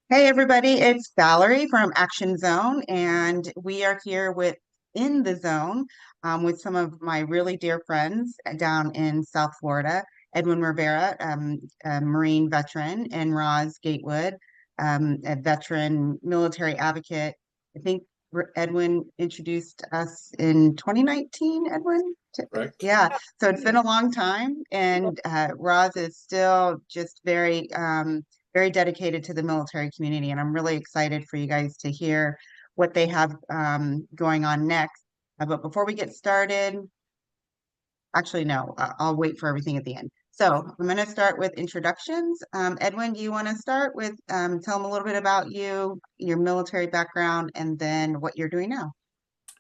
Hey everybody, it's Valerie from Action Zone, and we are here with In the Zone with some of my really dear friends down in South Florida. Edwin Rivera, a Marine veteran, and Roz Gatewood, a veteran military advocate. I think Edwin introduced us in 2019, Edwin? Correct. Yeah, so it's been a long time, and Roz is still just very dedicated to the military community, and I'm really excited for you guys to hear what they have going on next. But before we get started, actually, no, I'll wait for everything at the end. So I'm going to start with introductions. Edwin, do you want to start with tell them a little bit about you, your military background, and then what you're doing now?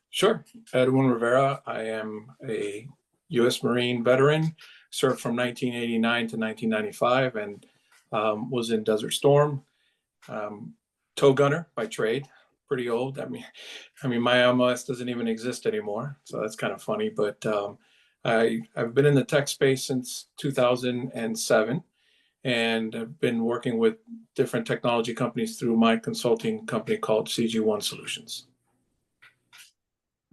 Sure. Edwin Rivera. I am a U.S. Marine veteran, served from 1989 to 1995, and was in Desert Storm, um, tow gunner by trade. Pretty old. I mean, my MS doesn't even exist anymore, so that's kind of funny. But I've been in the tech space since 2007, and I've been working with different technology companies through my consulting company called CG1 Solutions.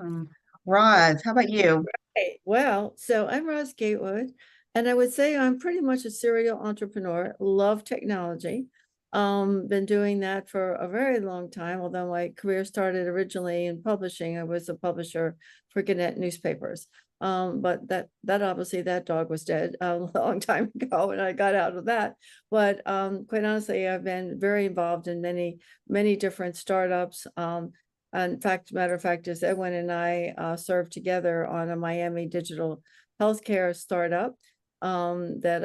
Um, Roz, how about you? Hey, well, so I'm Roz Gatewood, and I would say I'm pretty much a serial entrepreneur. Love technology. Been doing that for a very long time, although my career started originally in publishing. I was a publisher for Gannett newspapers. But that obviously that dog was dead a long time ago, and I got out of that. But quite honestly, I've been very involved in many different startups. In fact, matter of fact, is Edwin and I served together on a Miami digital healthcare startup. That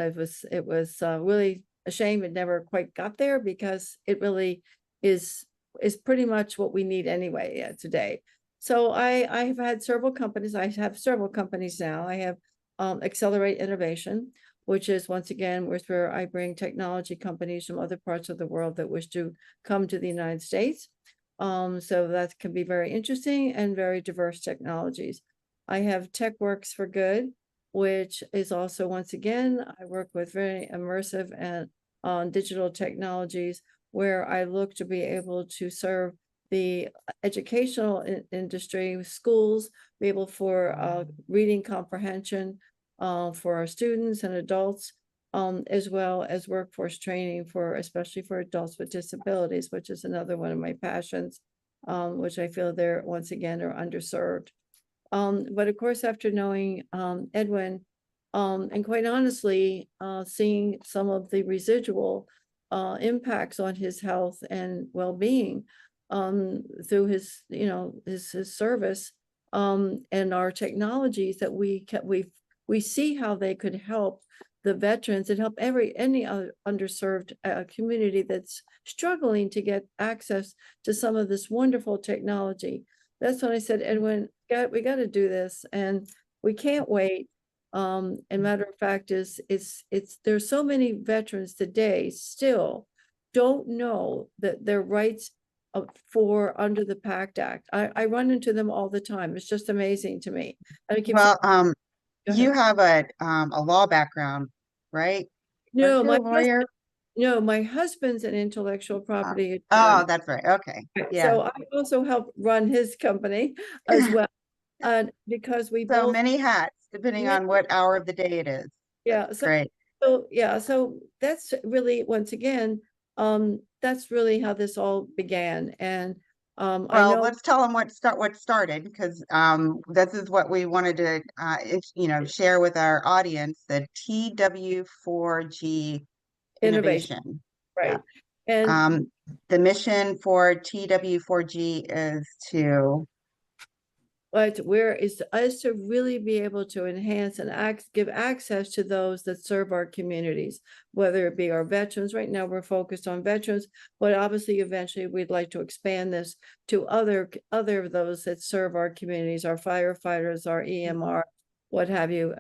it was really a shame it never quite got there because it really is is pretty much what we need anyway today. So I've had several companies. I have several companies now. I have Accelerate Innovation, which is once again where I bring technology companies from other parts of the world that wish to come to the United States. So that can be very interesting and very diverse technologies. I have TechWorks for Good, which is also, once again, I work with very immersive and on digital technologies where I look to be able to serve the educational industry, schools, be able for reading comprehension for our students and adults, as well as workforce training for, especially for adults with disabilities, which is another one of my passions, which I feel they're once again are underserved. But of course, after knowing Edwin, and quite honestly, seeing some of the residual impacts on his health and well-being through his, his service, and our technologies that we see how they could help the veterans and help any other underserved community that's struggling to get access to some of this wonderful technology. That's when I said, Edwin, we got to do this, and we can't wait. And matter of fact, there's so many veterans today still don't know that their rights for under the PACT Act. I run into them all the time. It's just amazing to me. And I keep saying, Well, go you ahead. have a law background, right? Aren't No, you a lawyer? my husband's an intellectual Uh, property oh, attorney. that's right. Okay. Yeah. So I also help run his company as well. And because we So both, many hats, depending yeah, on what hour of the day it is. That's yeah. great. So that's really, once again, that's really how this all began. And I Well, know let's tell them what started, because this is what we wanted to share with our audience, the TW4G innovation, innovation. Yeah. right? And Um, the mission for TW4G is to but where is us to really be able to enhance and give access to those that serve our communities, whether it be our veterans. Right now, we're focused on veterans, but obviously, eventually, we'd like to expand this to other of those that serve our communities, our firefighters, our EMR, what have you.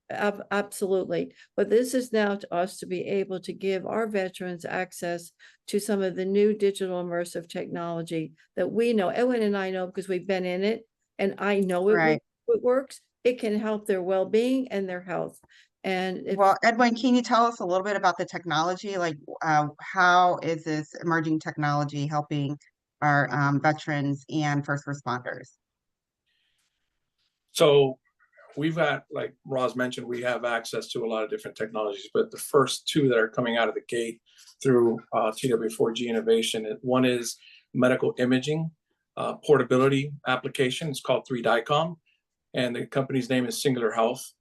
Absolutely. But this is now to us to be able to give our veterans access to some of the new digital immersive technology that we know. Edwin and I know because we've been in it, and I know right. it works. It can help their well-being and their health. And if Well, Edwin, can you tell us a little bit about the technology? Like, how is this emerging technology helping our veterans and first responders? So we've got, like Roz mentioned, we have access to a lot of different technologies, but the first two that are coming out of the gate through TW4G innovation, one is medical imaging portability application. It's called 3DICOM, and the company's name is Singular Health.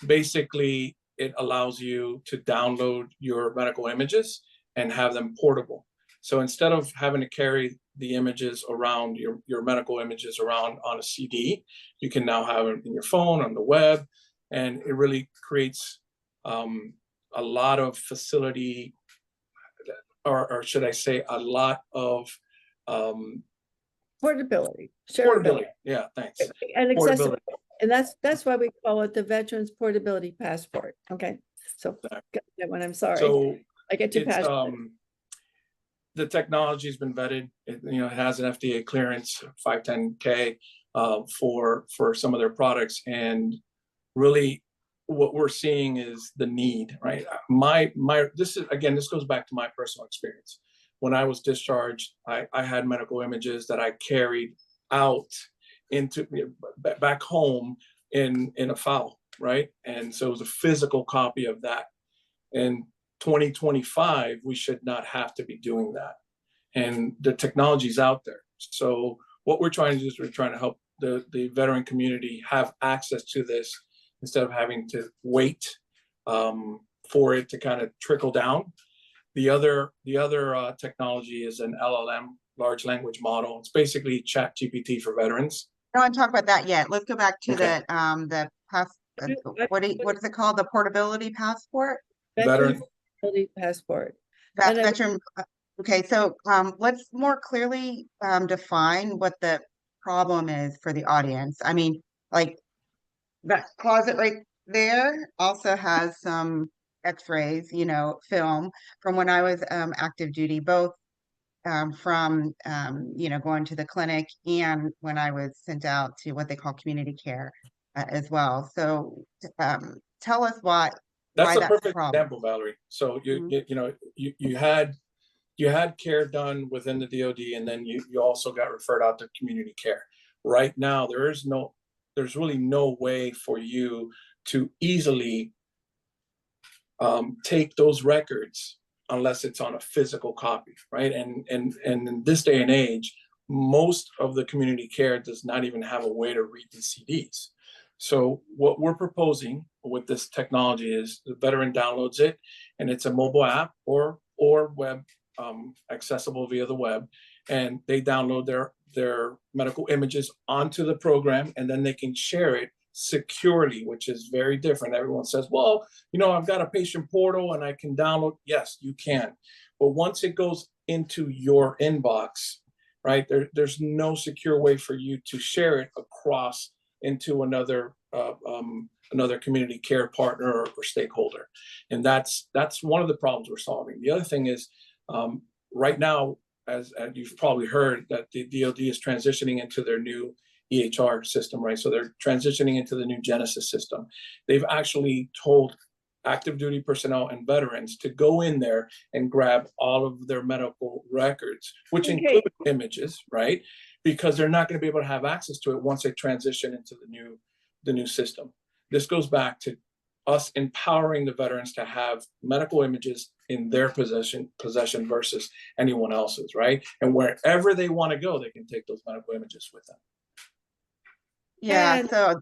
Basically, it allows you to download your medical images and have them portable. So instead of having to carry the images around, your medical images around on a CD, you can now have it in your phone, on the web, and it really creates a lot of facility, or should I say, a lot of portability, portability. shareability, Yeah, thanks. and Portability. accessibility. And that's why we call it the Veterans Portability Passport. Okay, so got that one. I'm sorry. So I get too it's passionate. the technology has been vetted. It has an FDA clearance, 510K for some of their products, and really what we're seeing is the need, right? This goes back to my personal experience. When I was discharged, I had medical images that I carried out into back home in a file, right? And so it was a physical copy of that. In 2025, we should not have to be doing that. And the technology's out there. So what we're trying to do is we're trying to help the veteran community have access to this instead of having to wait for it to kind of trickle down. The other technology is an LLM, large language model. It's basically ChatGPT for veterans. I don't want to talk about that yet. Let's go back to Okay. the what is it called? The portability passport? Veterans Portability Passport. Veteran. Okay, so let's more clearly define what the problem is for the audience. I mean, like that closet right there also has some X-rays, film from when I was active duty, both from going to the clinic and when I was sent out to what they call community care as well. So tell us why That's a that's perfect a problem. example, Valerie. So you had care done within the DoD, and then you also got referred out to community care. Right now, there's really no way for you to easily take those records unless it's on a physical copy, right? And in this day and age, most of the community care does not even have a way to read these CDs. So what we're proposing with this technology is the veteran downloads it, and it's a mobile app or web accessible via the web, and they download their medical images onto the program, and then they can share it securely, which is very different. Everyone says, well, I've got a patient portal and I can download. Yes, you can. But once it goes into your inbox, right, there's no secure way for you to share it across into another community care partner or stakeholder. And that's one of the problems we're solving. The other thing is right now, as you've probably heard, that the DoD is transitioning into their new EHR system, right? So they're transitioning into the new Genesis system. They've actually told active duty personnel and veterans to go in there and grab all of their medical records, which include images, right? Because they're not going to be able to have access to it once they transition into the new system. This goes back to us empowering the veterans to have medical images in their possession versus anyone else's, right? And wherever they want to go, they can take those medical images with them. Yeah, so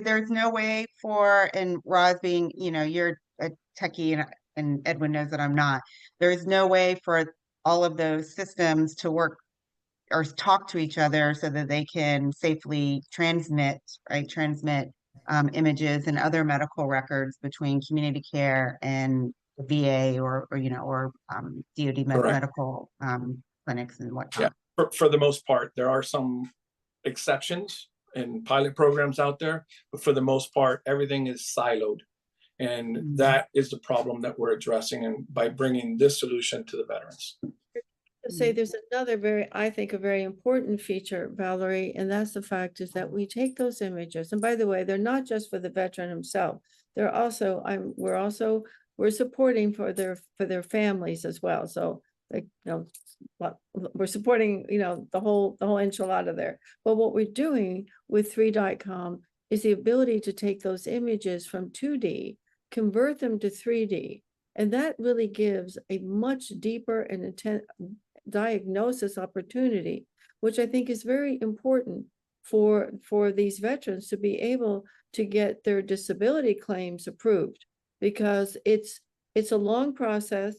there's no way for, and Roz being, you're a techie and Edwin knows that I'm not, there's no way for all of those systems to work or talk to each other so that they can safely transmit images and other medical records between community care and the VA or DoD medical clinics and whatnot. Yeah, for the most part, there are some exceptions and pilot programs out there, but for the most part, everything is siloed. And that is the problem that we're addressing, and by bringing this solution to the veterans. To say there's another I think a very important feature, Valerie, and that's the fact is that we take those images, and by the way, they're not just for the veteran himself, they're also, we're supporting for their families as well. So like, we're supporting, the whole enchilada there. But what we're doing with 3.com is the ability to take those images from 2D, convert them to 3D. And that really gives a much deeper and intense diagnosis opportunity, which I think is very important for these veterans to be able to get their disability claims approved, because it's a long process.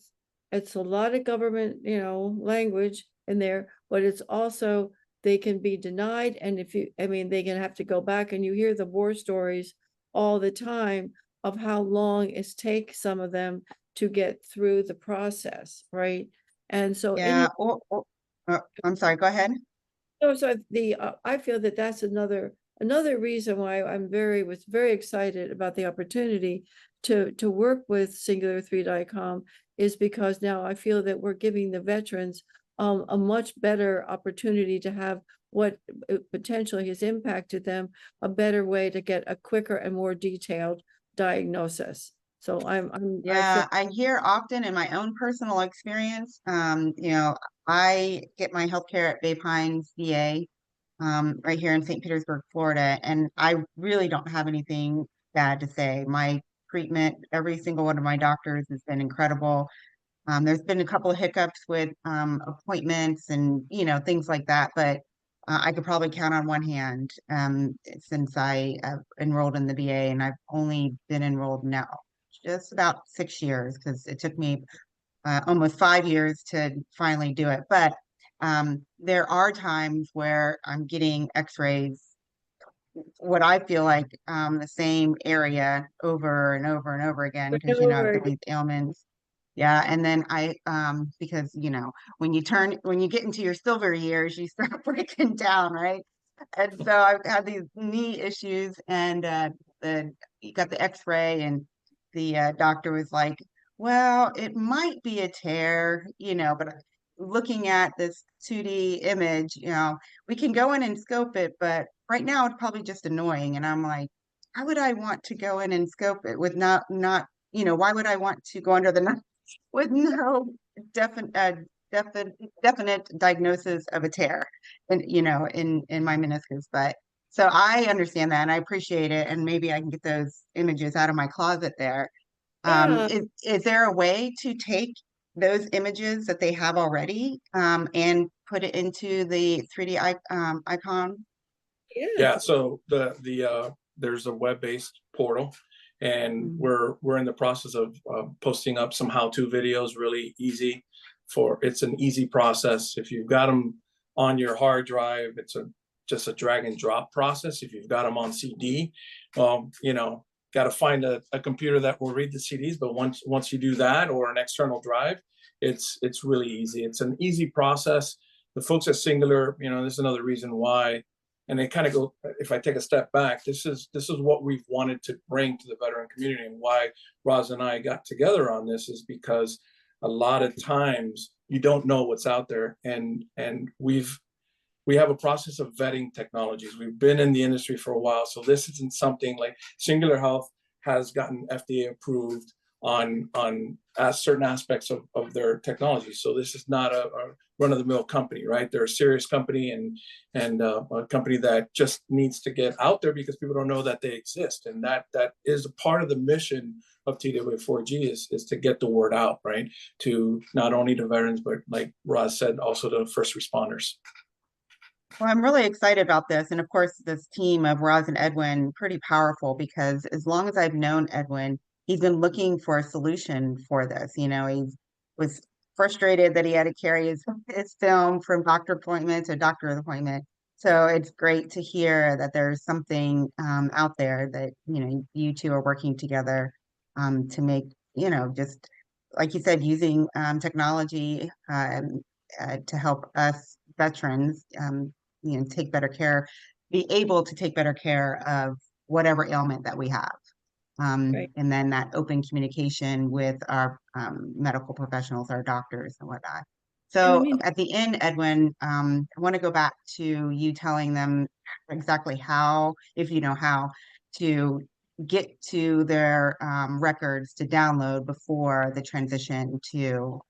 It's a lot of government, language in there, but it's also, they can be denied. And they can have to go back, and you hear the war stories all the time of how long it takes some of them to get through the process, right? And so Yeah. I'm sorry, go ahead. so I feel that that's another reason why was very excited about the opportunity to work with Singular3.com, is because now I feel that we're giving the veterans a much better opportunity to have what potentially has impacted them, a better way to get a quicker and more detailed diagnosis. So Yeah, I hear often in my own personal experience, I get my healthcare at Bay Pines VA, right here in St. Petersburg, Florida, and I really don't have anything bad to say. My treatment, every single one of my doctors has been incredible. There's been a couple of hiccups with appointments and things like that, but I could probably count on one hand since I enrolled in the VA, and I've only been enrolled now just about 6 years, because it took me almost 5 years to finally do it. But there are times where I'm getting X-rays, what I feel like the same area over and over and over again, because I've got these ailments. Yeah, and then because when you get into your silver years, you start breaking down, right? And so I've had these knee issues, and you got the X-ray, and the doctor was like, "Well, it might be a tear, but looking at this 2D image, we can go in and scope it, but right now it's probably just annoying." And I'm like, "How would I want to go in and scope it with not, why would I want to go under the knife with no definite definite diagnosis of a tear in my meniscus?" But so I understand that, and I appreciate it, and maybe I can get those images out of my closet there. Yeah. Is there a way to take those images that they have already and put it into the 3D icon? Yeah, so there's a web-based portal, and we're in the process of posting up some how-to videos, really easy. It's an easy process. If you've got them on your hard drive, it's just a drag and drop process. If you've got them on CD, got to find a computer that will read the CDs. But once you do that, or an external drive, it's really easy. It's an easy process. The folks at Singular, this is another reason why. And they kind of go, if I take a step back, this is what we've wanted to bring to the veteran community, and why Roz and I got together on this is because a lot of times you don't know what's out there, and we have a process of vetting technologies. We've been in the industry for a while, so this isn't something like Singular Health has gotten FDA approved on certain aspects of their technology. So this is not a run-of-the-mill company, right? They're a serious company, and a company that just needs to get out there because people don't know that they exist. And that is a part of the mission of TWA4G is to get the word out, right? To not only the veterans, but like Roz said, also the first responders. Well, I'm really excited about this. And of course, this team of Roz and Edwin, pretty powerful, because as long as I've known Edwin, he's been looking for a solution for this. He was frustrated that he had to carry his film from doctor appointment to doctor appointment. So it's great to hear that there's something out there that, you two are working together to make, just like you said, using technology to help us veterans, take better care, be able to take better care of whatever ailment that we have. Right. And then that open communication with our medical professionals, our doctors and whatnot. So at the end, Edwin, I want to go back to you telling them exactly how, if you know how, to get to their records to download before the transition to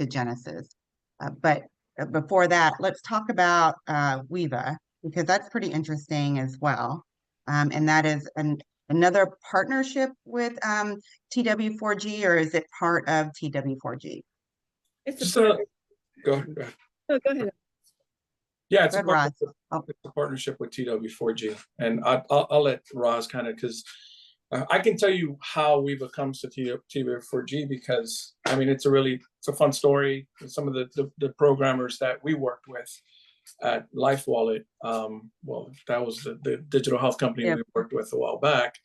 Genesis. But before that, let's talk about Weava, because that's pretty interesting as well. And that is another partnership with TW4G, or is it part of TW4G? It's a Just part. go ahead. Go ahead. No, go ahead. Yeah, it's Go a ahead, Roz. it's a partnership with TW4G, and I'll let Roz kind of, because I can tell you how we've come to TW4G, because I mean it's a fun story. Some of the programmers that we worked with at Life Wallet, well, that was the digital health company Yep. we worked with a while back.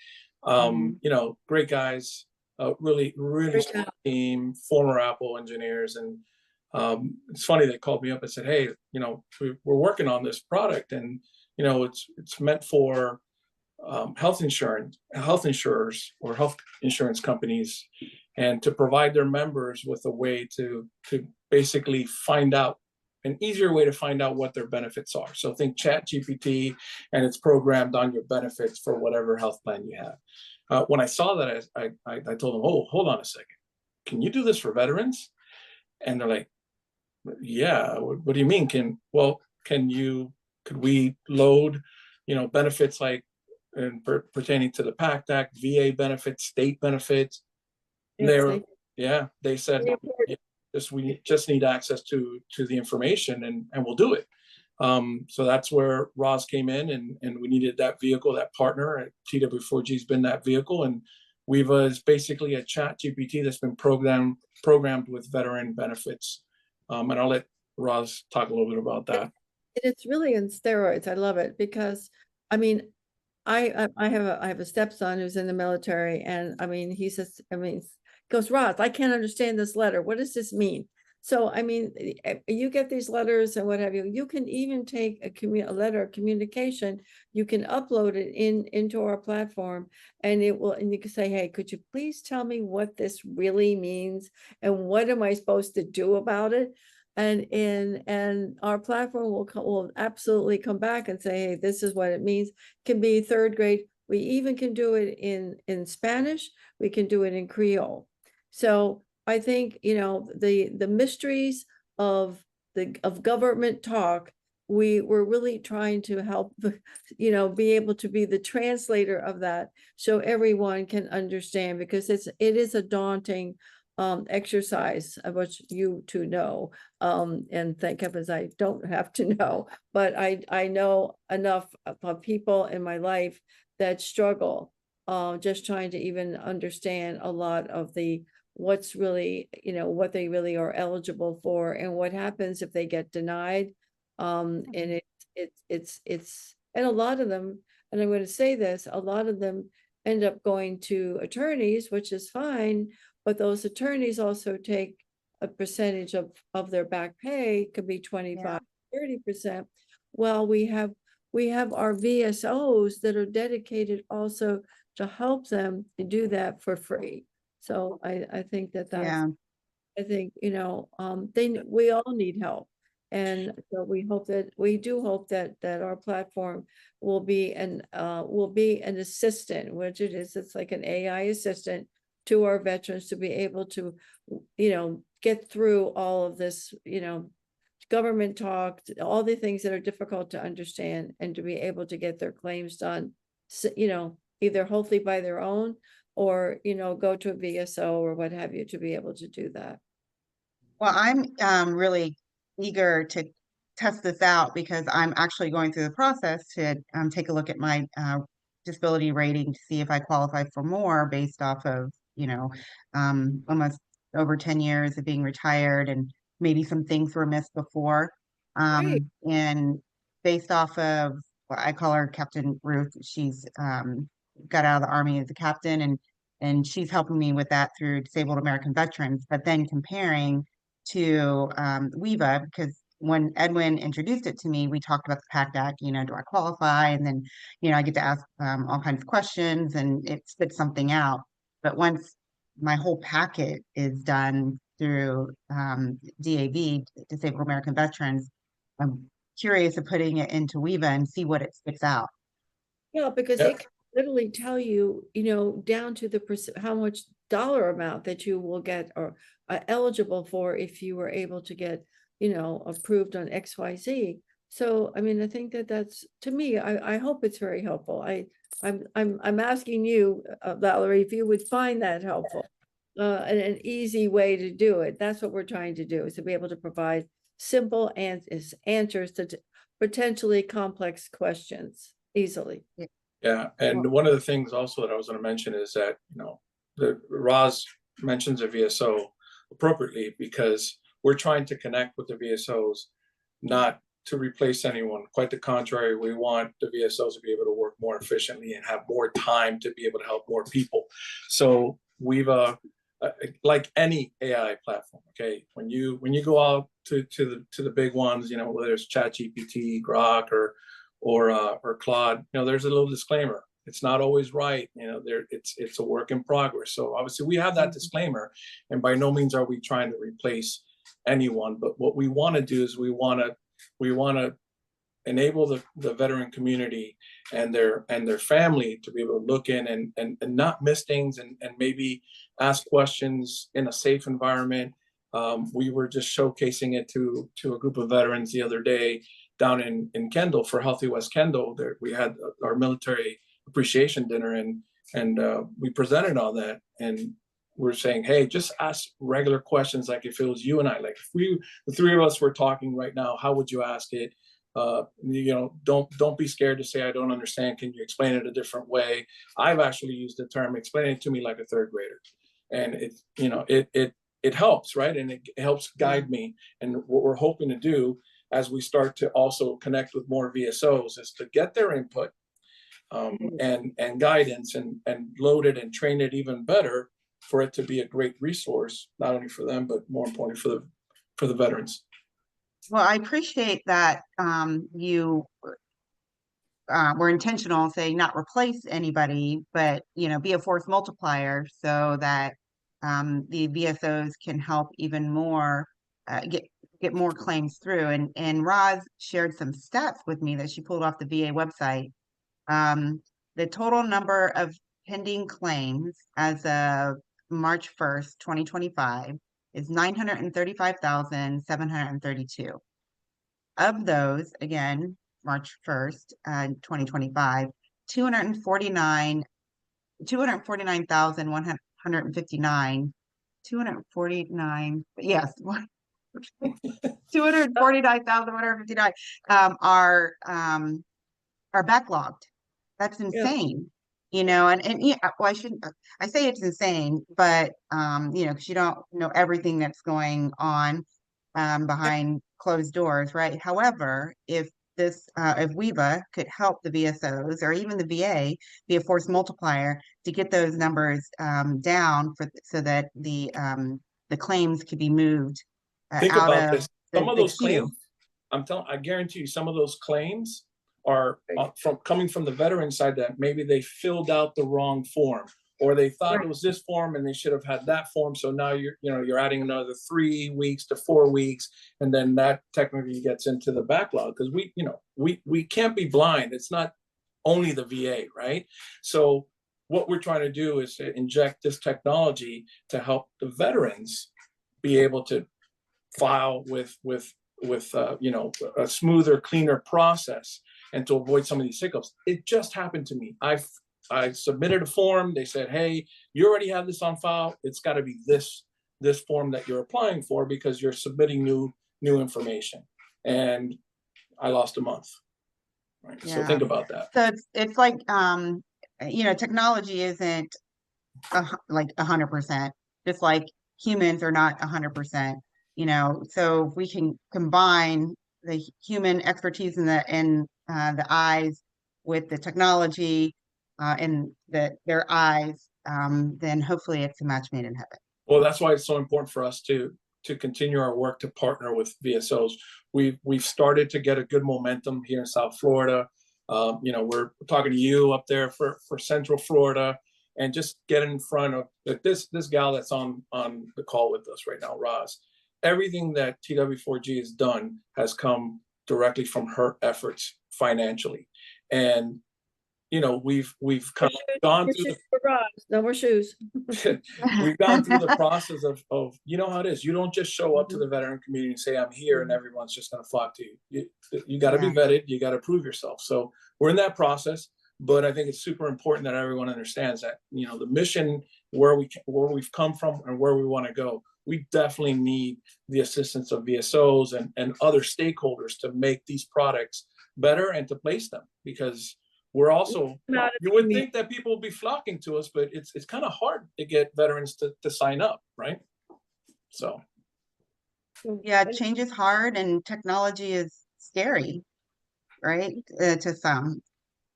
You know, great guys, really Great strong job. team, former Apple engineers, and it's funny, they called me up and said, hey, you know, we're working on this product, and you know, it's meant for health insurers or health insurance companies, and to provide their members with a way to basically find out an easier way to find out what their benefits are. So think Chat GPT, and it's programmed on your benefits for whatever health plan you have. When I saw that, I told them, oh, hold on a second, can you do this for veterans? And they're like, yeah, what do you mean? Could we load, you know, benefits like pertaining to the PACT Act, VA benefits, state benefits? Yes, They said, yeah, we just need access to the information, and we'll do it. So that's where Roz came in, and we needed that vehicle, that partner. TW4G has been that vehicle, and Weava is basically a Chat GPT that's been programmed with veteran benefits. And I'll let Roz talk a little bit about that. It's really in steroids. I love it because, I mean, I have a stepson who's in the military, and I mean, he says, I mean, goes, Roz, I can't understand this letter. What does this mean? So, I mean, you get these letters and what have you. You can even take a letter of communication, you can upload it into our platform, and and you can say, hey, could you please tell me what this really means? And what am I supposed to do about it? And our platform will absolutely come back and say, hey, this is what it means. It can be third grade. We even can do it in Spanish. We can do it in Creole. So I think, you know, the mysteries of government talk, we're really trying to help, you know, be able to be the translator of that, so everyone can understand, because it is a daunting exercise, of which you two know, and thank heavens I don't have to know, but I know enough of people in my life that struggle just trying to even understand a lot of what's really, you know, what they really are eligible for, and what happens if they get denied. And it's and a lot of them, and I'm going to say this, a lot of them end up going to attorneys, which is fine, but those attorneys also take a percentage of their back pay, could be 25, 30%. Well, we have our VSOs that are dedicated also to help them to do that for free. So I think that's, I think, you know, we all need help. And so we do hope that our platform will be an assistant, which it is. It's like an AI assistant to our veterans, to be able to, you know, get through all of this, you know, government talk, all the things that are difficult to understand, and to be able to get their claims done, you know, either hopefully by their own, or, you know, go to a VSO or what have you, to be able to do that. Well, I'm really eager to test this out, because I'm actually going through the process to take a look at my disability rating to see if I qualify for more, based off of, you know, almost over 10 years of being retired, and maybe some things were missed before. And based off of, well, I call her Captain Ruth. She's got out of the Army as a captain, and she's helping me with that through Disabled American Veterans. But then comparing to Weava, because when Edwin introduced it to me, we talked about the PACT Act, you know, do I qualify? And then, you know, I get to ask all kinds of questions, and it spits something out. But once my whole packet is done through DAV, Disabled American Veterans, I'm curious of putting it into Weava and see what it spits out. Yeah, because Yeah. it can literally tell you, down to the how much dollar amount that you will get or are eligible for if you were able to get, approved on XYZ. So, I mean, I think that that's, to me, I hope it's very helpful. I'm asking you, Valerie, if you would find that helpful, an easy way to do it. That's what we're trying to do, is to be able to provide simple answers to potentially complex questions easily. Yeah, and one of the things also that I was going to mention is that, the Roz mentions a VSO appropriately, because we're trying to connect with the VSOs, not to replace anyone. Quite the contrary, we want the VSOs to be able to work more efficiently and have more time to be able to help more people. So we've like any AI platform, okay, when you go out to the big ones, whether it's ChatGPT, Grok, or Claude, there's a little disclaimer. It's not always right, it's a work in progress. So obviously we have that disclaimer, and by no means are we trying to replace anyone. But what we want to do is we want to enable the veteran community and their family to be able to look in and not miss things, and maybe ask questions in a safe environment. We were just showcasing it to a group of veterans the other day down in Kendall for Healthy West Kendall. There we had our military appreciation dinner, and we presented on that, and we're saying, hey, just ask regular questions, like if it was you and I, like if the three of us were talking right now, how would you ask it? Don't be scared to say I don't understand. Can you explain it a different way? I've actually used the term explain it to me like a third grader, and it helps, right? And it helps guide me. And what we're hoping to do as we start to also connect with more VSOs is to get their input, and guidance, and load it and train it even better for it to be a great resource, not only for them, but more importantly for the veterans. Well, I appreciate that you were intentional in saying not replace anybody, but be a force multiplier, so that the VSOs can help even more, get more claims through. And Roz shared some stats with me that she pulled off the VA website. The total number of pending claims as of March 1st, 2025 is 935,732. Of those, again, March 1st, 2025, 249,159, 249, yes, 249,159 are backlogged. That's insane. And yeah, well, I say it's insane, but because you don't know everything that's going on behind closed doors, right? However, if WEVA could help the VSOs or even the VA be a force multiplier to get those numbers down, so that the claims could be moved Think out about of this. Some of the those queue. claims, I guarantee you, some of those claims are coming from the veteran side, that maybe they filled out the wrong form, or they thought it was this form and they should have had that form. So now you're adding another 3 weeks to 4 weeks, and then that technically gets into the backlog, because we can't be blind. It's not only the VA, right? So what we're trying to do is to inject this technology to help the veterans be able to file with a smoother, cleaner process, and to avoid some of these hiccups. It just happened to me. I submitted a form. They said, hey, you already have this on file. It's got to be this form that you're applying for, because you're submitting new information. And I lost a month. Right. Yeah. So think about that. So it's like technology isn't like 100%, just like humans are not 100%. So if we can combine the human expertise in the eyes with the technology in their eyes, then hopefully it's a match made in heaven. Well, that's why it's so important for us to continue our work to partner with VSOs. We've started to get a good momentum here in South Florida. We're talking to you up there for Central Florida, and just get in front of this gal that's on the call with us right now, Roz. Everything that TW4G has done has come directly from her efforts financially. And you know, we've kind of gone through No more shoes. we've gone through the process of, you know how it is. You don't just show up to the veteran community and say, I'm here, and everyone's just going to flock to you. You got to be vetted. You got to prove yourself. So we're in that process, but I think it's super important that everyone understands that, you know, the mission, where we've come from and where we want to go. We definitely need the assistance of VSOs and other stakeholders to make these products better and to place them, because we're also, you would think that people will be flocking to us, but it's kind of hard to get veterans to sign up, right? So. Yeah, change is hard and technology is scary, right? To some.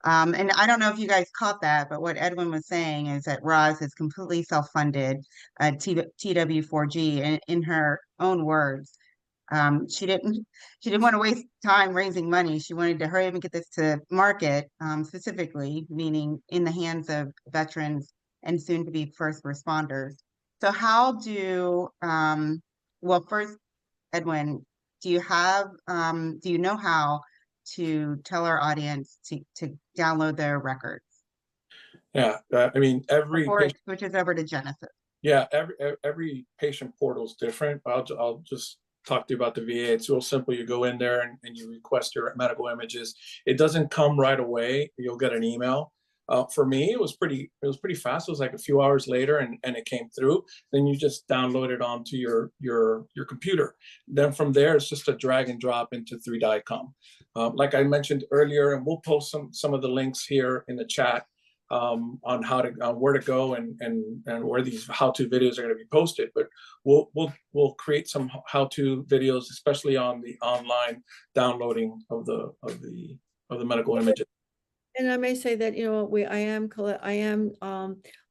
And I don't know if you guys caught that, but what Edwin was saying is that Roz is completely self-funded TW4G, in her own words. She didn't want to waste time raising money. She wanted to hurry up and get this to market, specifically, meaning in the hands of veterans and soon to be first responders. So how do, well, first, Edwin, do you know how to tell our audience to download their records? Yeah, I mean, Before it switches over to Genesis. Yeah, every patient portal is different. I'll just talk to you about the VA. It's real simple. You go in there and you request your medical images. It doesn't come right away. You'll get an email. For me, it was pretty fast. It was like a few hours later, and it came through. Then you just download it onto your computer. Then from there, it's just a drag and drop into 3DICOM. Like I mentioned earlier, and we'll post some of the links here in the chat on how to where to go and where these how-to videos are going to be posted. But we'll create some how-to videos, especially on the online downloading of the medical images. And I may say that, you know, I am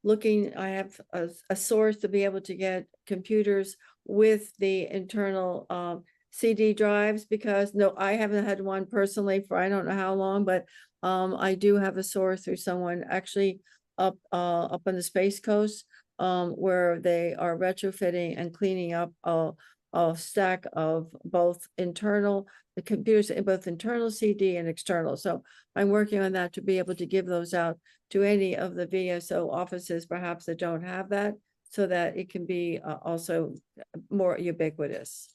looking, I have a source to be able to get computers with the internal CD drives, because no, I haven't had one personally for I don't know how long, but I do have a source through someone actually up on the Space Coast, where they are retrofitting and cleaning up a stack of both internal computers, both internal CD and external. So I'm working on that to be able to give those out to any of the VSO offices, perhaps that don't have that, so that it can be also more ubiquitous.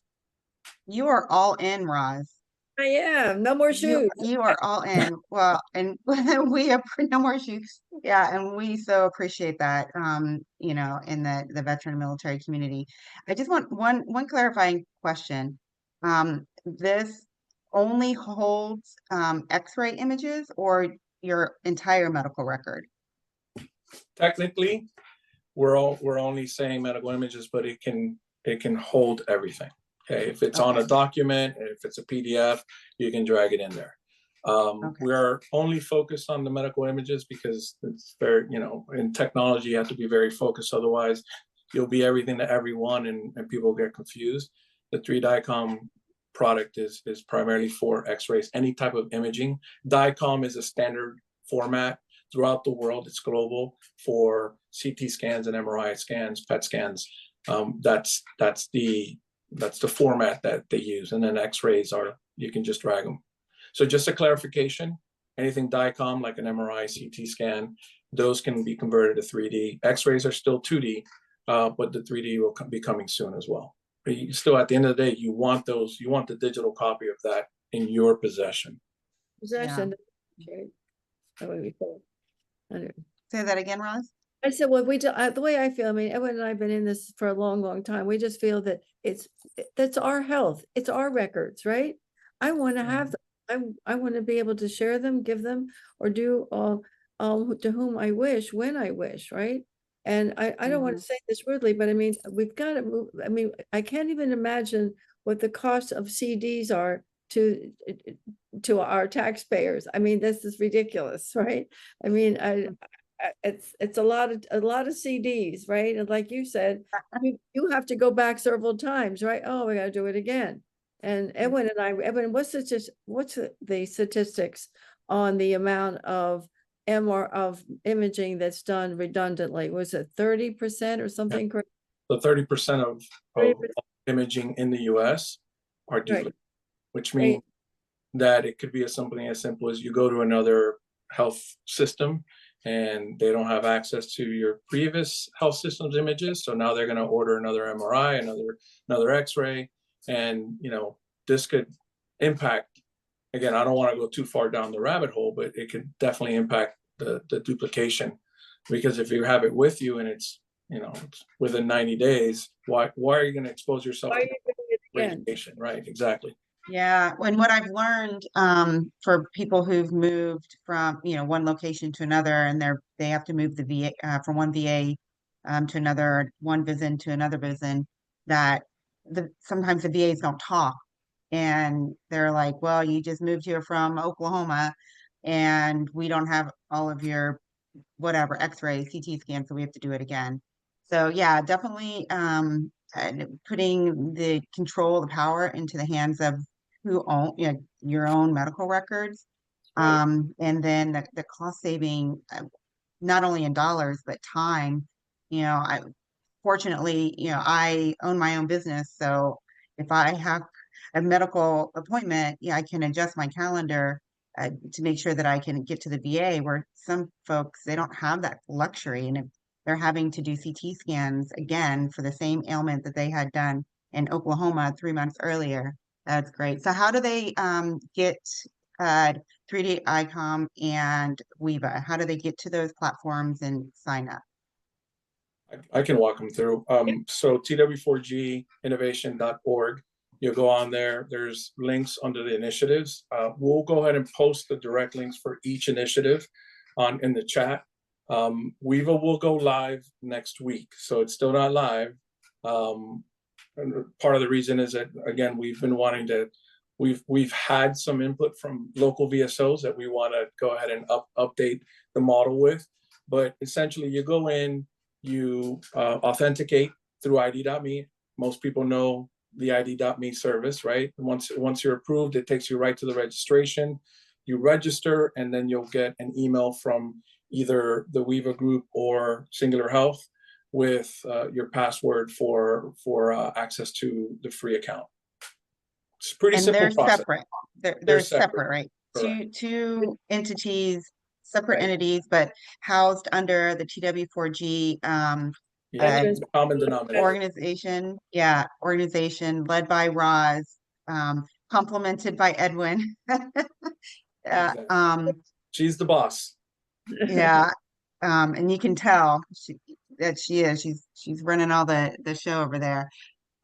You are all in, Roz. I am. No more shoes. You are all in. Well, and we have no more shoes. Yeah, and we so appreciate that. You know, in the veteran military community. I just want one clarifying question. This only holds X-ray images or your entire medical record? Technically, we're only saying medical images, but it can hold everything. Okay, if it's on a document, if it's a PDF, you can drag it in there. We're only focused on the medical images because it's very, you know, in technology, you have to be very focused. Otherwise, you'll be everything to everyone and people get confused. The 3DICOM product is primarily for X-rays, any type of imaging. DICOM is a standard format throughout the world. It's global for CT scans and MRI scans, PET scans. That's the format that they use. And then X-rays you can just drag them. So just a clarification, anything DICOM like an MRI, CT scan, those can be converted to 3D. X-rays are still 2D, but the 3D will be coming soon as well. But you still, at the end of the day, you want the digital copy of that in your possession. Possession. Okay. Say that again, Roz. I said, well, the way I feel, I mean, Edwin and I have been in this for a long, long time. We just feel that that's our health. It's our records, right? I want to have them. I want to be able to share them, give them, or do to whom I wish, when I wish, right? And I don't want to say this rudely, but I mean, we've got to move. I mean, I can't even imagine what the cost of CDs are to our taxpayers. I mean, this is ridiculous, right? I mean, it's a lot of CDs, right? And like you said, you have to go back several times, right? Oh, we got to do it again. And Edwin, what's the statistics on the amount of imaging that's done redundantly? Was it 30% or something? So 30% of imaging in the US are duplicate, which means that it could be something as simple as you go to another health system, and they don't have access to your previous health systems images. So now they're going to order another MRI, another X-ray, and this could impact. Again, I don't want to go too far down the rabbit hole, but it could definitely impact the duplication, because if you have it with you and it's it's within 90 days, why are you going to expose yourself Why are to you doing it again? radiation? Right, exactly. Yeah, and what I've learned for people who've moved from one location to another, and they have to move the VA from one VA to another, one VISN to another VISN, that sometimes the VAs don't talk, and they're like, "Well, you just moved here from Oklahoma, and we don't have all of your whatever X-ray, CT scan, so we have to do it again." So yeah, definitely and putting the control, the power into the hands of who own your own medical records, Right. and then the cost saving, not only in dollars but time. I fortunately, I own my own business, so if I have a medical appointment, I can adjust my calendar to make sure that I can get to the VA, where some folks, they don't have that luxury. And if they're having to do CT scans again for the same ailment that they had done in Oklahoma 3 months earlier, that's great. So how do they get 3D ICOM and Weeva? How do they get to those platforms and sign up? I can walk them through. So tw4ginnovation.org. You'll go on there. There's links under the initiatives. We'll go ahead and post the direct links for each initiative in the chat. Weeva will go live next week, so it's still not live. And part of the reason is that, again, we've been wanting to. We've had some input from local VSOs that we want to go ahead and update the model with. But essentially, you go in, you authenticate through ID.me. Most people know the ID.me service, right? Once you're approved, it takes you right to the registration. You register, and then you'll get an email from either the Weeva group or Singular Health with your password for access to the free account. It's a pretty simple process. Separate. They're separate, right? Correct. Two entities, separate Right. entities, but housed under the TW4G Common denominator. organization. Yeah, organization led by Roz, complemented by Edwin. Exactly. She's the boss. Yeah, and you can tell that she is. She's running all the show over there.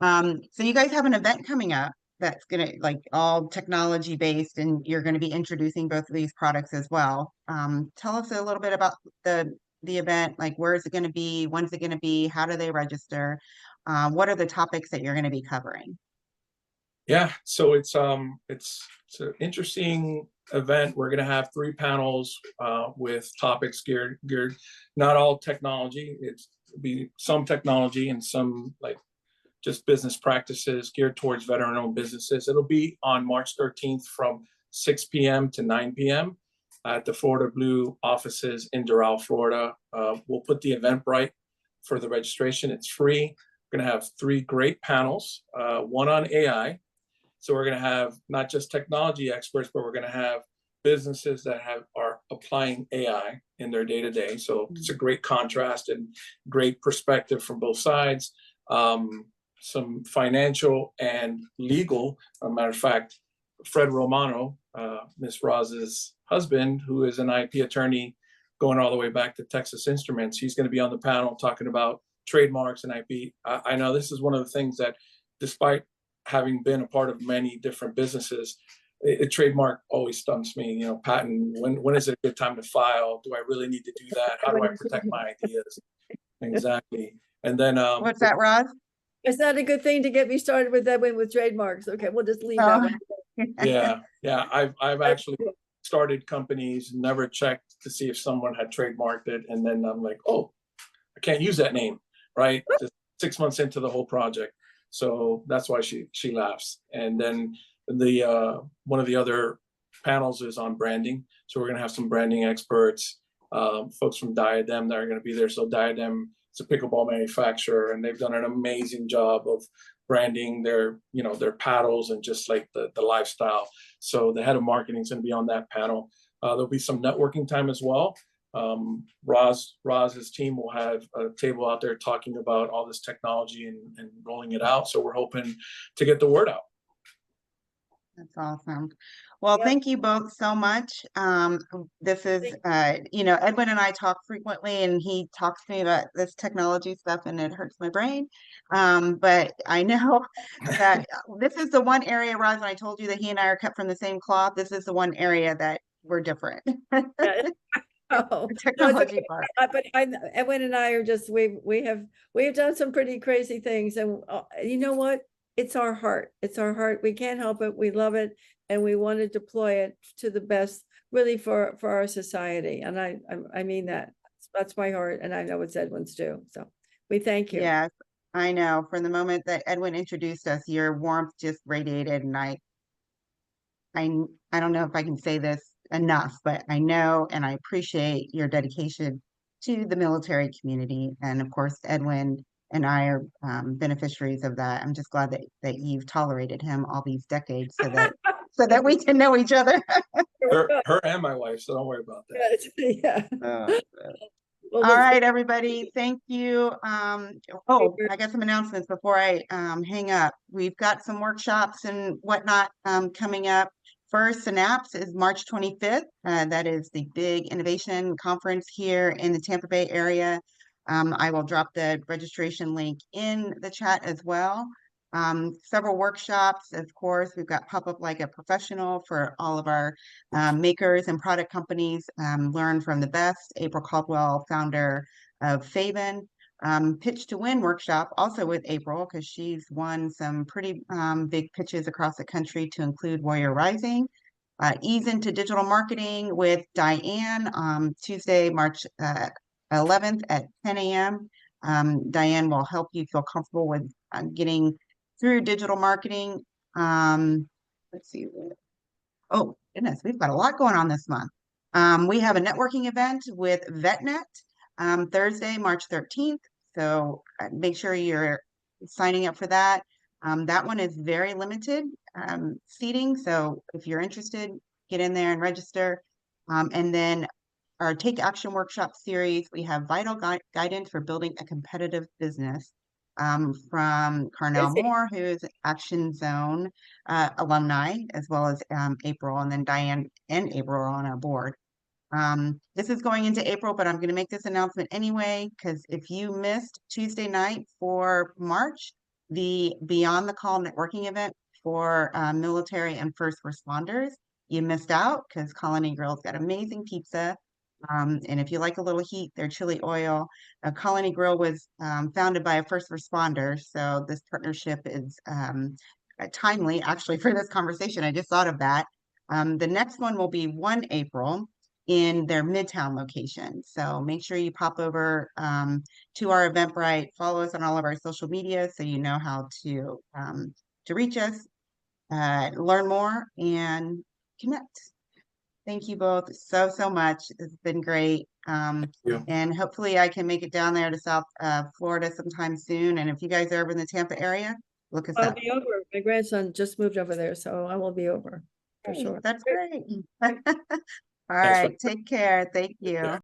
So you guys have an event coming up that's gonna all technology based, and you're going to be introducing both of these products as well. Tell us a little bit about the event. Like, where is it going to be? When's it going to be? How do they register? What are the topics that you're going to be covering? Yeah, so it's an interesting event. We're going to have 3 panels with topics geared not all technology. It's be some technology and some just business practices geared towards veteran-owned businesses. It'll be on March 13th from 6 p.m. to 9 p.m. at the Florida Blue offices in Doral, Florida. We'll put the Eventbrite for the registration. It's free. We're going to have 3 great panels, one on AI. So we're going to have not just technology experts, but we're going to have businesses that are applying AI in their day-to-day. So it's a great contrast and great perspective from both sides. Some financial and legal. As a matter of fact, Fred Romano, Miss Roz's husband, who is an IP attorney going all the way back to Texas Instruments, he's going to be on the panel talking about trademarks and IP. I know this is one of the things that, despite having been a part of many different businesses, a trademark always stumps me. Patent, when is it a good time to file? Do I really need to do that? How do I protect my ideas? Exactly. And then What's that, Roz? It's not a good thing to get me started with Edwin with trademarks. Okay, we'll just leave that one. Yeah. I've actually started companies, never checked to see if someone had trademarked it, and then I'm like, oh, I can't use that name, right? Just 6 months into the whole project. So that's why she laughs. And then one of the other panels is on branding. So we're going to have some branding experts, folks from Diadem that are going to be there. So Diadem, it's a pickleball manufacturer, and they've done an amazing job of branding their paddles and just the lifestyle. So the head of marketing is going to be on that panel. There'll be some networking time as well. Roz's team will have a table out there talking about all this technology and rolling it out. So we're hoping to get the word out. That's awesome. Well, Yep. thank you both so much. This is, you know, Edwin and I talk frequently, and he talks to me about this technology stuff, and it hurts my brain. But I know that this is the one area, Roz, and I told you that he and I are cut from the same cloth. This is the one area that we're different. Yeah. Oh, The no, it's technology okay. part. But Edwin and I are just we have done some pretty crazy things, and you know what? It's our heart. It's our heart. We can't help it. We love it, and we want to deploy it to the best, really, for our society. And I mean that. That's my heart, and I know it's Edwin's too. So we thank you. Yes, I know. From the moment that Edwin introduced us, your warmth just radiated, and I don't know if I can say this enough, but I know and I appreciate your dedication to the military community. And of course, Edwin and I are beneficiaries of that. I'm just glad that you've tolerated him all these decades so that we can know each other. Her and my wife, so don't worry about that. Yeah. Well, All right, everybody. Thank you. Oh, I got some announcements before I hang up. We've got some workshops and whatnot coming up. First, Synapse is March 25th. That is the big innovation conference here in the Tampa Bay area. I will drop the registration link in the chat as well. Several workshops, of course. We've got Pop Up Like a Professional for all of our makers and product companies. Learn from the best. April Caldwell, founder of Faven. Pitch to Win workshop, also with April, because she's won some pretty big pitches across the country, to include Warrior Rising. Ease into Digital Marketing with Diane, Tuesday, March 11th at 10 a.m. Diane will help you feel comfortable with getting through digital marketing. Let's see. Oh, goodness, we've got a lot going on this month. We have a networking event with VetNet Thursday, March 13th. So make sure you're signing up for that. That one is very limited seating. So if you're interested, get in there and register. And then our Take Action Workshop series, we have vital guidance for building a competitive business from Carnell Moore, who is Action Zone alumni, as well as April, and then Diane and April are on our board. This is going into April, but I'm going to make this announcement anyway, because if you missed Tuesday night for March, the Beyond the Call networking event for military and first responders, you missed out, because Colony Grill's got amazing pizza. And if you like a little heat, their chili oil. Colony Grill was founded by a first responder, so this partnership is timely, actually, for this conversation. I just thought of that. The next one will be 1 April in their Midtown location. So make sure you pop over to our Eventbrite, follow us on all of our social media so you know how to reach us, learn more, and connect. Thank you both so much. It's been great. And hopefully I can make it down there to South Florida sometime soon. And if you guys are ever in the Tampa area, look us up. I'll be over. My grandson just moved over there, so I will be over for sure. That's great. All right. Take care. Thank you.